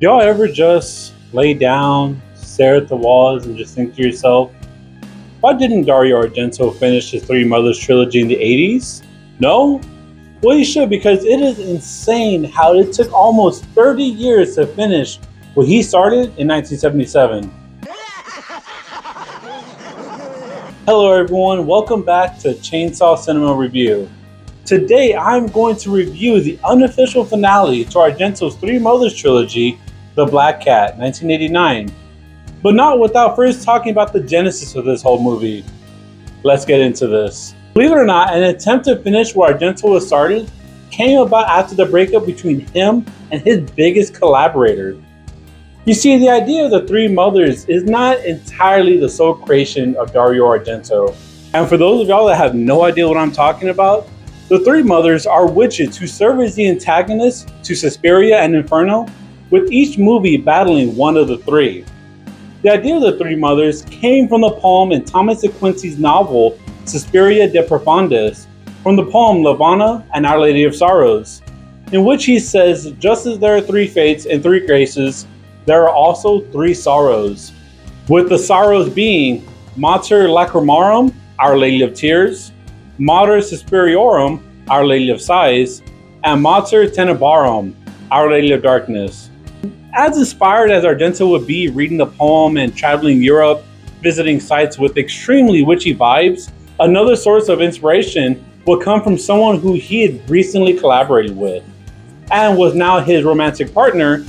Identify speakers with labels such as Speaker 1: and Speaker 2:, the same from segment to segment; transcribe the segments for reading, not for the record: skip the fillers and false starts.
Speaker 1: Y'all ever just lay down, stare at the walls, and just think to yourself, why didn't Dario Argento finish his Three Mothers trilogy in the 80s? No? Well, he should, because it is insane how it took almost 30 years to finish what he started in 1977. Hello, everyone. Welcome back to Chainsaw Cinema Review. Today, I'm going to review the unofficial finale to Argento's Three Mothers trilogy, The Black Cat, 1989. But not without first talking about the genesis of this whole movie. Let's get into this. Believe it or not, an attempt to finish where Argento was started came about after the breakup between him and his biggest collaborator. You see, the idea of the Three Mothers is not entirely the sole creation of Dario Argento. And for those of y'all that have no idea what I'm talking about, the Three Mothers are witches who serve as the antagonists to Suspiria and Inferno, with each movie battling one of the three. The idea of the Three Mothers came from the poem in Thomas de Quincey's novel Suspiria de Profundis, from the poem Lavana and Our Lady of Sorrows, in which he says, just as there are three fates and three graces, there are also three sorrows, with the sorrows being Mater Lacrimarum, Our Lady of Tears, Mater Suspiriorum, Our Lady of Sighs, and Mater Tenebrarum, Our Lady of Darkness. As inspired as Argento would be reading the poem and traveling Europe, visiting sites with extremely witchy vibes, another source of inspiration would come from someone who he had recently collaborated with, and was now his romantic partner,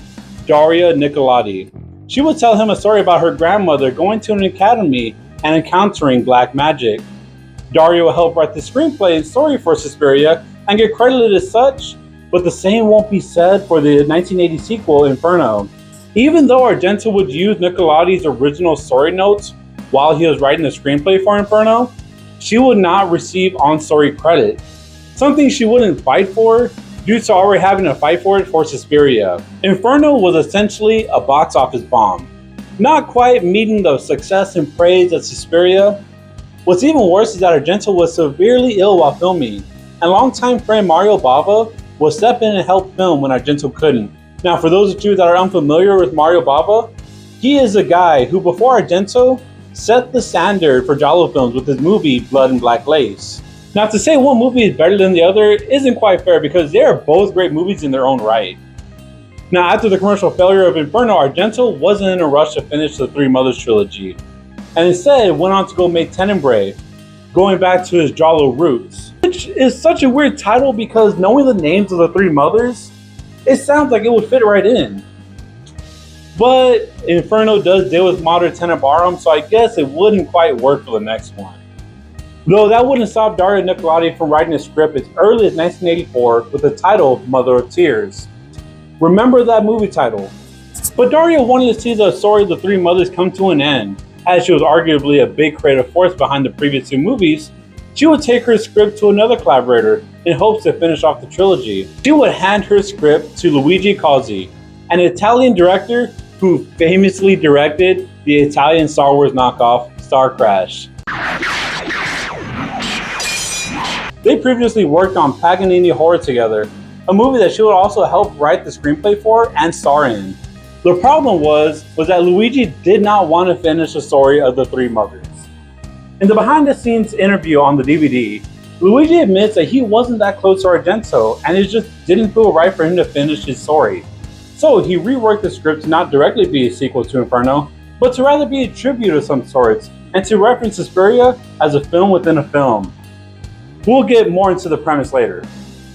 Speaker 1: Daria Nicolodi. She would tell him a story about her grandmother going to an academy and encountering black magic. Dario will help write the screenplay and story for Suspiria and get credited as such, but the same won't be said for the 1980 sequel, Inferno. Even though Argento would use Nicolodi's original story notes while he was writing the screenplay for Inferno, she would not receive on-story credit, something she wouldn't fight for due to already having to fight for it for Suspiria. Inferno was essentially a box office bomb, not quite meeting the success and praise of Suspiria. What's even worse is that Argento was severely ill while filming, and longtime friend Mario Bava would step in and help film when Argento couldn't. Now, for those of you that are unfamiliar with Mario Bava, he is a guy who, before Argento, set the standard for giallo films with his movie Blood and Black Lace. Now, to say one movie is better than the other isn't quite fair because they are both great movies in their own right. Now, after the commercial failure of Inferno, Argento wasn't in a rush to finish the Three Mothers trilogy, and instead went on to go make Tenebrae, going back to his giallo roots. Which is such a weird title because knowing the names of the Three Mothers, it sounds like it would fit right in. But Inferno does deal with Mater Tenebrarum, so I guess it wouldn't quite work for the next one. Though that wouldn't stop Daria Nicolodi from writing a script as early as 1984 with the title Mother of Tears. Remember that movie title. But Daria wanted to see the story of the Three Mothers come to an end. As she was arguably a big creative force behind the previous two movies, she would take her script to another collaborator in hopes to finish off the trilogy. She would hand her script to Luigi Cozzi, an Italian director who famously directed the Italian Star Wars knockoff Star Crash. They previously worked on Paganini Horror together, a movie that she would also help write the screenplay for and star in. The problem was that Luigi did not want to finish the story of the Three Mothers. In the behind-the-scenes interview on the DVD, Luigi admits that he wasn't that close to Argento and it just didn't feel right for him to finish his story. So he reworked the script to not directly be a sequel to Inferno, but to rather be a tribute of some sorts, and to reference Suspiria as a film within a film. We'll get more into the premise later.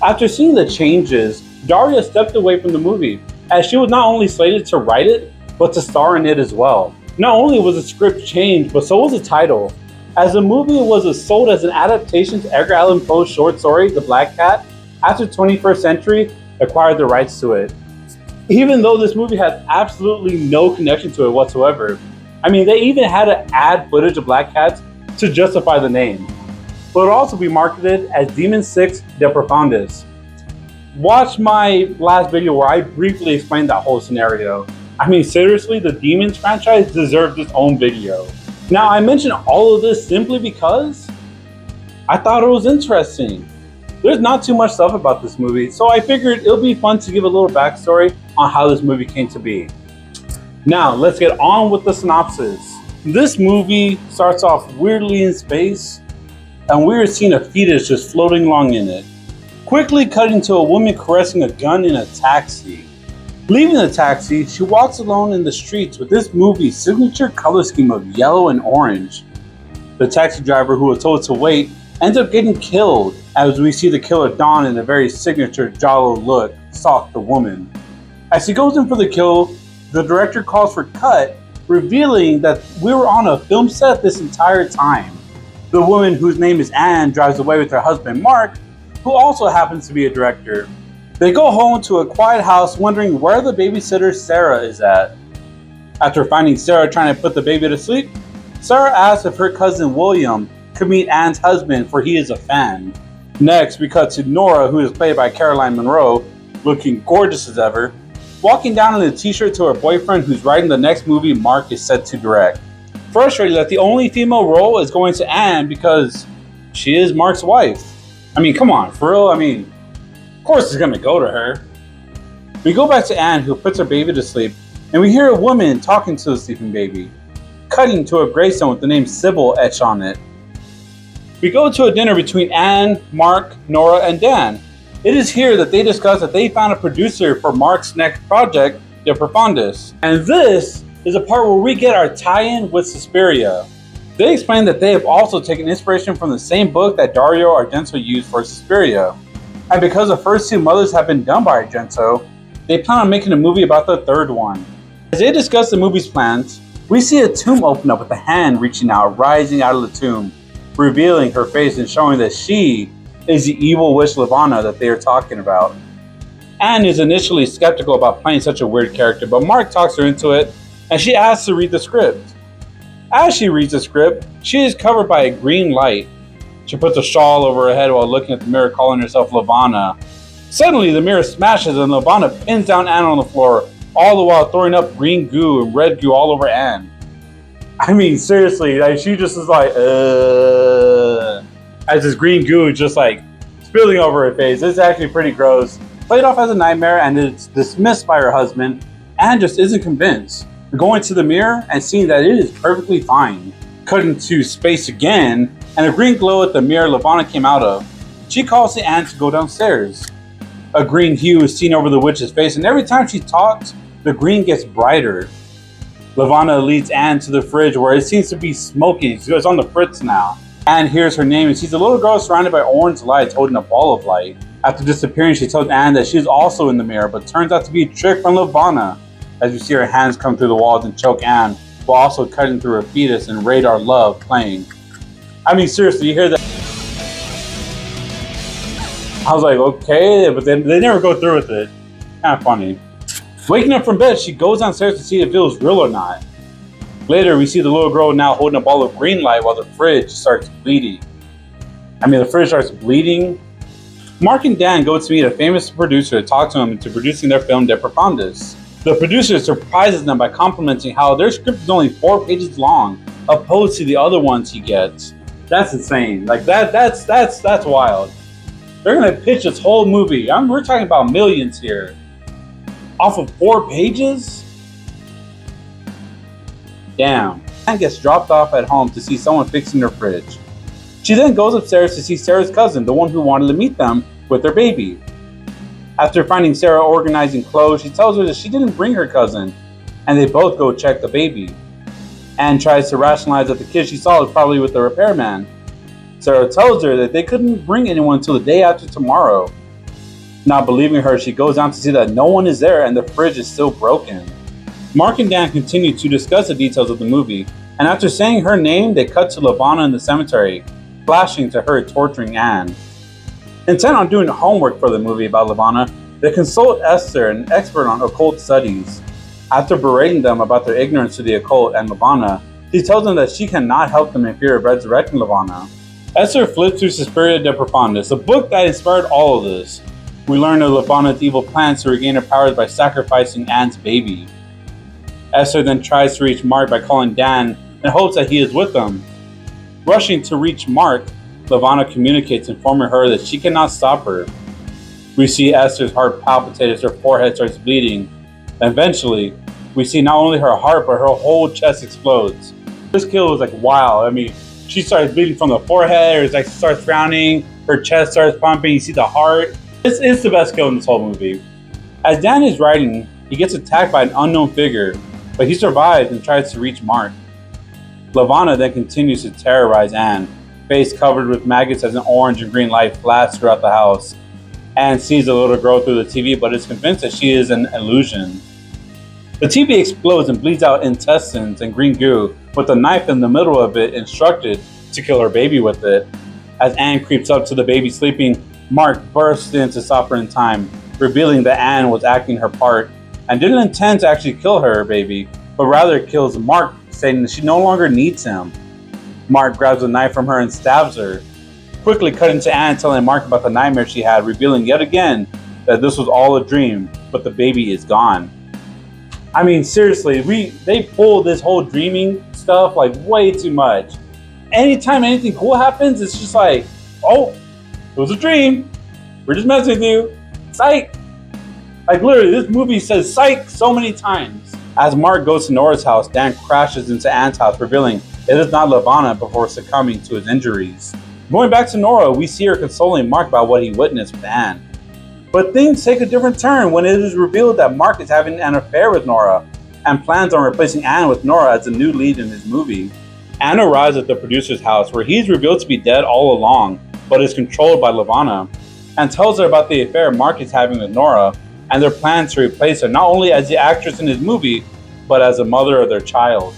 Speaker 1: After seeing the changes, Daria stepped away from the movie, as she was not only slated to write it, but to star in it as well. Not only was the script changed, but so was the title, as the movie was sold as an adaptation to Edgar Allan Poe's short story, The Black Cat, after 21st Century acquired the rights to it. Even though this movie has absolutely no connection to it whatsoever. I mean, they even had to add footage of black cats to justify the name. But it would also be marketed as Demon 6 de Profundis. Watch my last video where I briefly explained that whole scenario. I mean, seriously, the Demons franchise deserved its own video. Now, I mention all of this simply because I thought it was interesting. There's not too much stuff about this movie, so I figured it'll be fun to give a little backstory on how this movie came to be. Now, let's get on with the synopsis. This movie starts off weirdly in space, and we are seeing a fetus just floating along in it. Quickly cutting to a woman caressing a gun in a taxi. Leaving the taxi, she walks alone in the streets with this movie's signature color scheme of yellow and orange. The taxi driver, who was told to wait, ends up getting killed as we see the killer don in a very signature giallo look stalk the woman. As he goes in for the kill, the director calls for cut, revealing that we were on a film set this entire time. The woman, whose name is Anne, drives away with her husband Mark, who also happens to be a director. They go home to a quiet house wondering where the babysitter Sarah is at. After finding Sarah trying to put the baby to sleep, Sarah asks if her cousin William could meet Anne's husband, for he is a fan. Next, we cut to Nora, who is played by Caroline Munro, looking gorgeous as ever, walking down in a t-shirt to her boyfriend, who's writing the next movie Mark is set to direct. Frustrated that the only female role is going to Anne because she is Mark's wife. I mean, come on, for real? Of course it's gonna go to her. We go back to Anne, who puts her baby to sleep, and we hear a woman talking to the sleeping baby, cutting to a gravestone with the name Sybil etched on it. We go to a dinner between Anne, Mark, Nora, and Dan. It is here that they discuss that they found a producer for Mark's next project, De Profundis. And this is a part where we get our tie-in with Suspiria. They explain that they have also taken inspiration from the same book that Dario Argento used for Suspiria. And because the first two mothers have been done by Argento, they plan on making a movie about the third one. As they discuss the movie's plans, we see a tomb open up with a hand reaching out, rising out of the tomb, revealing her face and showing that she is the evil witch Levana that they are talking about. Anne is initially skeptical about playing such a weird character, but Mark talks her into it, and she asks to read the script. As she reads the script, she is covered by a green light. She puts a shawl over her head while looking at the mirror, calling herself Levana. Suddenly, the mirror smashes and Levana pins down Anne on the floor, all the while throwing up green goo and red goo all over Anne. Seriously, she just is like, as this green goo just spilling over her face. It's actually pretty gross. Played off as a nightmare, and it's dismissed by her husband. Anne just isn't convinced. Going to the mirror and seeing that it is perfectly fine. Cutting to space again, and a green glow at the mirror Levana came out of. She calls to Anne to go downstairs. A green hue is seen over the witch's face, and every time she talks, the green gets brighter. Levana leads Anne to the fridge where it seems to be smoking, so it's on the fritz now. Anne hears her name and sees a little girl surrounded by orange lights holding a ball of light. After disappearing, she tells Anne that she is also in the mirror, but turns out to be a trick from Levana, as we see her hands come through the walls and choke Anne, while also cutting through her fetus and Radar Love playing. Seriously, you hear that? I was like, okay, but then they never go through with it. Kind of funny. Waking up from bed, she goes downstairs to see if it was real or not. Later, we see the little girl now holding a ball of green light while the fridge starts bleeding. The fridge starts bleeding. Mark and Dan go to meet a famous producer to talk to him into producing their film De Profundis. The producer surprises them by complimenting how their script is only 4 pages long, opposed to the other ones he gets. That's insane. That's wild. They're gonna pitch this whole movie. We're talking about millions here. Off of 4 pages? Damn. Anne gets dropped off at home to see someone fixing her fridge. She then goes upstairs to see Sarah's cousin, the one who wanted to meet them with their baby. After finding Sarah organizing clothes, she tells her that she didn't bring her cousin, and they both go check the baby. Anne tries to rationalize that the kid she saw is probably with the repairman. Sarah tells her that they couldn't bring anyone until the day after tomorrow. Not believing her, she goes down to see that no one is there and the fridge is still broken. Mark and Dan continue to discuss the details of the movie, and after saying her name, they cut to Levana in the cemetery, flashing to her torturing Anne. Intent on doing homework for the movie about Levana, they consult Esther, an expert on occult studies. After berating them about their ignorance to the occult and Levana, she tells them that she cannot help them in fear of resurrecting Levana. Esther flips through Suspiria de Profundis, a book that inspired all of this. We learn of Levana's evil plans to regain her powers by sacrificing Anne's baby. Esther then tries to reach Mark by calling Dan and hopes that he is with them. Rushing to reach Mark, Levana communicates, informing her that she cannot stop her. We see Esther's heart palpitate as her forehead starts bleeding. Eventually, we see not only her heart, but her whole chest explodes. This kill is like wild. I mean, she starts bleeding from the forehead, or like she starts frowning, her chest starts pumping, you see the heart. It's the best kill in this whole movie. As Dan is riding, he gets attacked by an unknown figure, but he survives and tries to reach Mark. Levana then continues to terrorize Anne, face covered with maggots as an orange and green light flashes throughout the house. Anne sees the little girl through the TV, but is convinced that she is an illusion. The TV explodes and bleeds out intestines and green goo, with a knife in the middle of it instructed to kill her baby with it. As Anne creeps up to the baby sleeping, Mark bursts in to stop her in time, revealing that Anne was acting her part and didn't intend to actually kill her baby, but rather kills Mark, saying that she no longer needs him. Mark grabs a knife from her and stabs her, quickly cutting to Anne, telling Mark about the nightmare she had, revealing yet again that this was all a dream, but the baby is gone. I mean, seriously, they pulled this whole dreaming stuff like way too much. Anytime anything cool happens, it's just like, oh, it was a dream. We're just messing with you. Psych. Like literally, this movie says psych so many times. As Mark goes to Nora's house, Dan crashes into Anne's house, revealing it is not Levana before succumbing to his injuries. Going back to Nora, we see her consoling Mark about what he witnessed with Anne. But things take a different turn when it is revealed that Mark is having an affair with Nora and plans on replacing Anne with Nora as the new lead in his movie. Anne arrives at the producer's house where he is revealed to be dead all along, but is controlled by Levana, and tells her about the affair Mark is having with Nora and their plans to replace her not only as the actress in his movie, but as a mother of their child.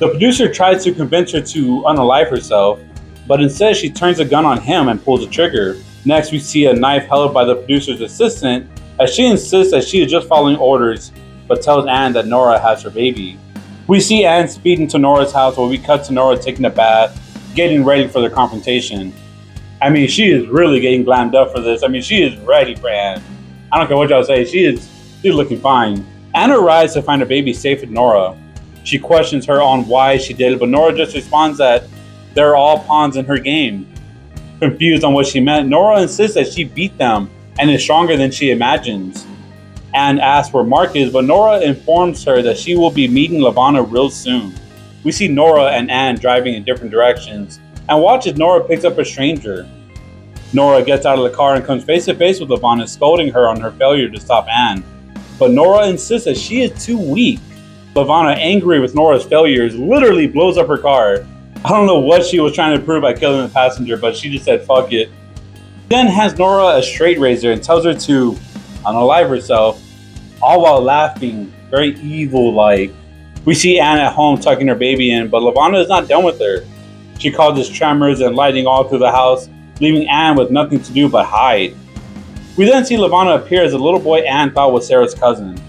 Speaker 1: The producer tries to convince her to unalive herself, but instead she turns a gun on him and pulls the trigger. Next, we see a knife held by the producer's assistant as she insists that she is just following orders, but tells Anne that Nora has her baby. We see Anne speeding to Nora's house where we cut to Nora taking a bath, getting ready for their confrontation. I mean, she is really getting glammed up for this. I mean, she is ready for Anne. I don't care what y'all say, she's looking fine. Anne arrives to find her baby safe with Nora. She questions her on why she did it, but Nora just responds that they're all pawns in her game. Confused on what she meant, Nora insists that she beat them and is stronger than she imagines. Anne asks where Mark is, but Nora informs her that she will be meeting Levana real soon. We see Nora and Anne driving in different directions, and watch as Nora picks up a stranger. Nora gets out of the car and comes face to face with Levana, scolding her on her failure to stop Anne. But Nora insists that she is too weak. Levana, angry with Nora's failures, literally blows up her car. I don't know what she was trying to prove by killing the passenger, but she just said fuck it. Then hands Nora a straight razor and tells her to unalive herself, all while laughing, very evil-like. We see Anne at home tucking her baby in, but Levana is not done with her. She causes tremors and lightning all through the house, leaving Anne with nothing to do but hide. We then see Levana appear as the little boy Anne thought was Sarah's cousin.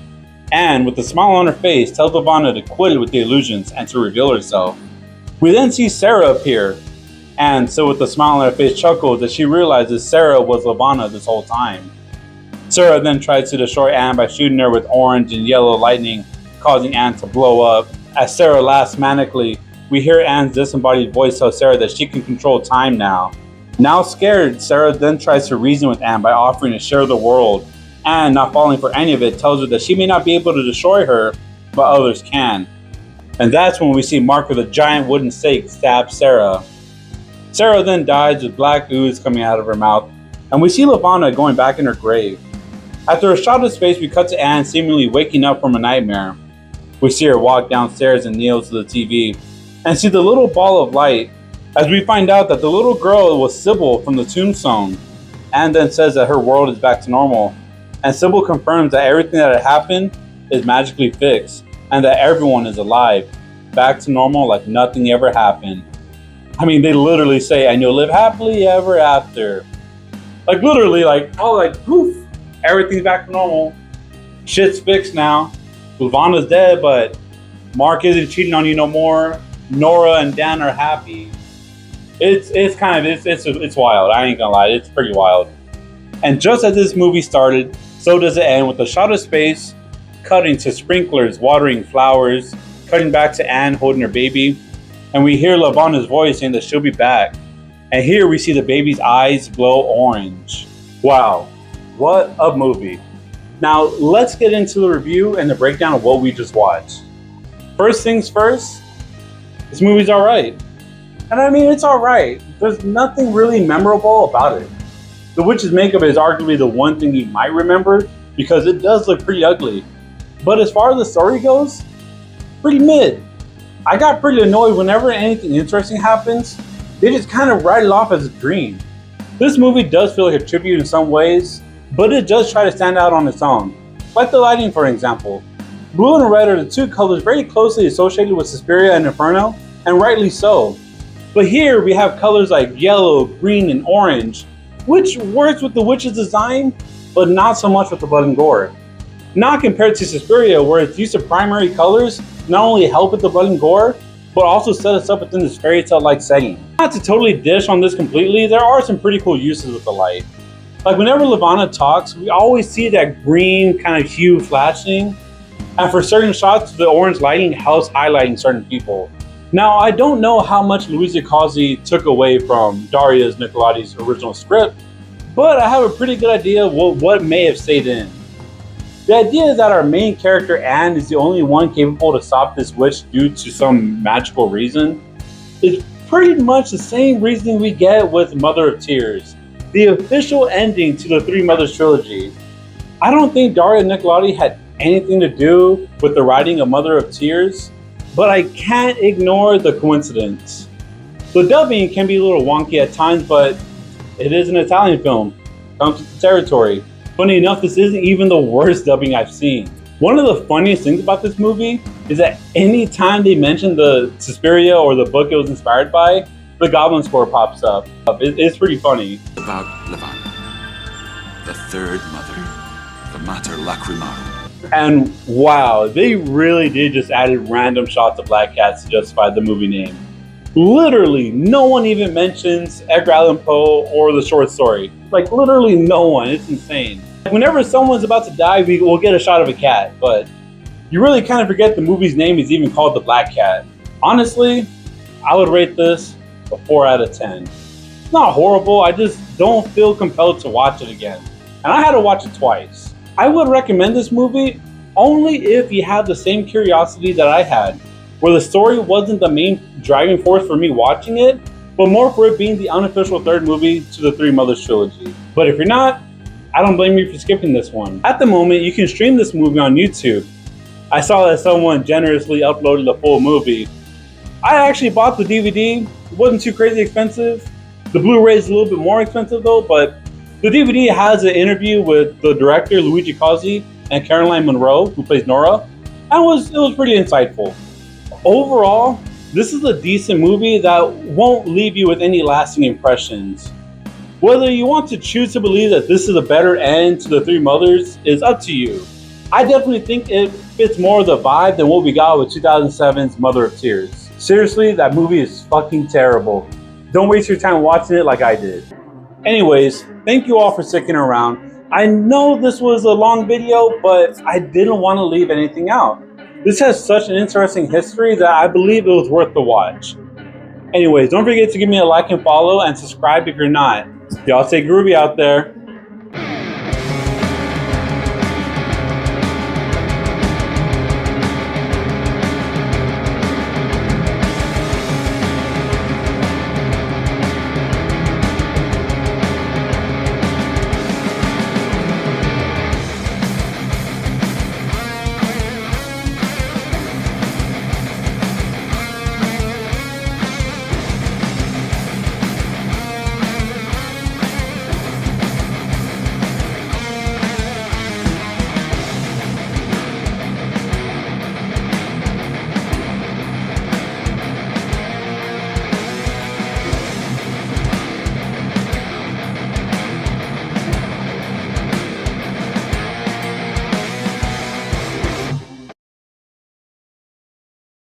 Speaker 1: Anne, with a smile on her face, tells Levana to quit with the illusions and to reveal herself. We then see Sarah appear, and so with a smile on her face chuckles as she realizes Sarah was Levana this whole time. Sarah then tries to destroy Anne by shooting her with orange and yellow lightning, causing Anne to blow up. As Sarah laughs manically, we hear Anne's disembodied voice tell Sarah that she can control time now. Now scared, Sarah then tries to reason with Anne by offering to share the world. Anne, not falling for any of it, tells her that she may not be able to destroy her, but others can. And that's when we see Mark with a giant wooden stake stab Sarah. Sarah then dies with black ooze coming out of her mouth, and we see Levana going back in her grave. After a shot of space, we cut to Anne seemingly waking up from a nightmare. We see her walk downstairs and kneel to the TV, and see the little ball of light, as we find out that the little girl was Sybil from the tombstone. Anne then says that her world is back to normal, and Sybil confirms that everything that had happened is magically fixed, and that everyone is alive, back to normal like nothing ever happened. I mean, they literally say, and you'll live happily ever after. Like literally, like, oh, like, poof, everything's back to normal. Shit's fixed now. Levana's dead, but Mark isn't cheating on you no more. Nora and Dan are happy. It's kind of, it's wild. I ain't gonna lie, it's pretty wild. And just as this movie started, so does it end with a shot of space, cutting to sprinklers watering flowers, cutting back to Anne holding her baby, and we hear Levana's voice saying that she'll be back. And here we see the baby's eyes glow orange. Wow, what a movie. Now let's get into the review and the breakdown of what we just watched. First things first, this movie's alright. And I mean, it's alright. There's nothing really memorable about it. The witch's makeup is arguably the one thing you might remember because it does look pretty ugly. But as far as the story goes, pretty mid. I got pretty annoyed whenever anything interesting happens. They just kind of write it off as a dream. This movie does feel like a tribute in some ways, but it does try to stand out on its own. Like the lighting, for example. Blue and red are the two colors very closely associated with Suspiria and Inferno, and rightly so. But here we have colors like yellow, green, and orange, which works with the witch's design, but not so much with the blood and gore. Not compared to Suspiria, where its use of primary colors not only help with the blood and gore, but also set us up within this fairy tale-like setting. Not to totally dish on this completely, there are some pretty cool uses with the light. Like whenever Levana talks, we always see that green kind of hue flashing, and for certain shots, the orange lighting helps highlighting certain people. Now, I don't know how much Luigi Cozzi took away from Darius Nicolotti's original script, but I have a pretty good idea of what may have stayed in. The idea is that our main character, Anne, is the only one capable to stop this witch due to some magical reason. It's pretty much the same reasoning we get with Mother of Tears, the official ending to the Three Mothers trilogy. I don't think Daria Nicolodi had anything to do with the writing of Mother of Tears, but I can't ignore the coincidence. The dubbing can be a little wonky at times, but it is an Italian film. Comes with the territory. Funny enough, this isn't even the worst dubbing I've seen. One of the funniest things about this movie is that anytime they mention the Suspiria or the book it was inspired by, the Goblin score pops up. It's pretty funny.
Speaker 2: About Levana, the third mother, the Mater Lacrimaro.
Speaker 1: And wow, they really did just added random shots of black cats to justify the movie name. Literally, no one even mentions Edgar Allan Poe or the short story. Like literally no one, it's insane. Whenever someone's about to die, we'll get a shot of a cat, but you really kind of forget the movie's name is even called The Black Cat. Honestly, I would rate this a 4 out of 10. It's not horrible, I just don't feel compelled to watch it again. And I had to watch it twice. I would recommend this movie only if you have the same curiosity that I had, where the story wasn't the main driving force for me watching it, but more for it being the unofficial third movie to the Three Mothers trilogy. But if you're not, I don't blame you for skipping this one. At the moment, you can stream this movie on YouTube. I saw that someone generously uploaded the full movie. I actually bought the DVD. It wasn't too crazy expensive. The Blu-ray is a little bit more expensive though, but the DVD has an interview with the director, Luigi Cozzi, and Caroline Munro, who plays Nora, and it was pretty insightful. Overall, this is a decent movie that won't leave you with any lasting impressions. Whether you want to choose to believe that this is a better end to the Three Mothers is up to you. I definitely think it fits more of the vibe than what we got with 2007's Mother of Tears. Seriously, that movie is fucking terrible. Don't waste your time watching it like I did. Anyways, thank you all for sticking around. I know this was a long video, but I didn't want to leave anything out. This has such an interesting history that I believe it was worth the watch. Anyways, don't forget to give me a like and follow and subscribe if you're not. Y'all stay groovy out there.